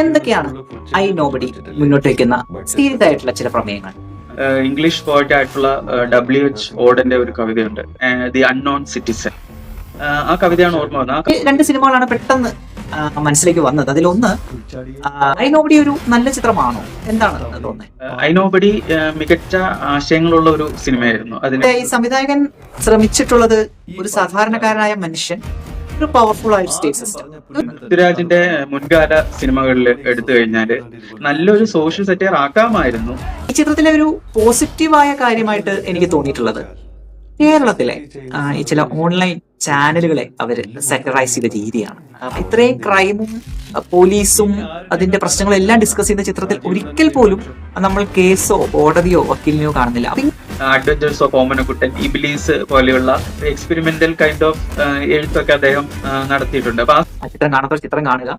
എന്തൊക്കെയാണ് I nobody മുന്നോട്ട് വയ്ക്കുന്ന സീരിയസ് ആയിട്ടുള്ള ചില പ്രമേയങ്ങൾ? ഇംഗ്ലീഷ് പോയറ്റ് ആയിട്ടുള്ള W.H. ഓഡന്റെ ഒരു കവിതയുണ്ട്, ദി അൺനോൺ സിറ്റിസൺ. ആ കവിതയാണ് ഓർമ്മ വന്നത്. രണ്ട് സിനിമകളാണ് പെട്ടെന്ന് മനസ്സിലേക്ക് വന്നത്. അതിലൊന്ന് ഐ നോബഡി ഒരു നല്ല ചിത്രമാണോ, എന്താണ് തോന്നുന്നത്? ഐ നോബഡി മികച്ച ആശയങ്ങളുള്ള ഒരു സിനിമയായിരുന്നു. അതിന് ഈ സംവിധായകൻ ശ്രമിച്ചിട്ടുള്ളത് ഒരു സാധാരണക്കാരനായ മനുഷ്യൻ ഒരു പവർഫുൾ ആയ സ്റ്റേറ്റ് സിസ്റ്റം. പൃഥ്വിരാജിന്റെ മുൻകാല സിനിമകളിൽ എടുത്തു കഴിഞ്ഞാല് നല്ലൊരു സോഷ്യൽ സെറ്റർ ആക്കാമായിരുന്നു. ഈ ചിത്രത്തിലെ ഒരു പോസിറ്റീവായ കാര്യമായിട്ട് എനിക്ക് തോന്നിയിട്ടുള്ളത് കേരളത്തിലെ ഈ ചില ഓൺലൈൻ ചാനലുകളെ അവർ സെറ്ററൈസ് ചെയ്ത രീതിയാണ്. ഇത്രയും ക്രൈമും പോലീസും അതിന്റെ പ്രശ്നങ്ങളും എല്ലാം ഡിസ്കസ് ചെയ്യുന്ന ചിത്രത്തിൽ ഒരിക്കൽ പോലും നമ്മൾ കേസോ കോടതിയോ വക്കീലിനെയോ കാണുന്നില്ല. അഡ്വഞ്ചേഴ്സ് ഓഫ് ഓമനക്കുട്ടൻ, ഇബിലീസ് പോലെയുള്ള എക്സ്പെരിമെന്റൽ കൈൻഡ് ഓഫ് എഴുത്തൊക്കെ അദ്ദേഹം നടത്തിയിട്ടുണ്ട്. അപ്പൊ ആ ചിത്രം കാണുക.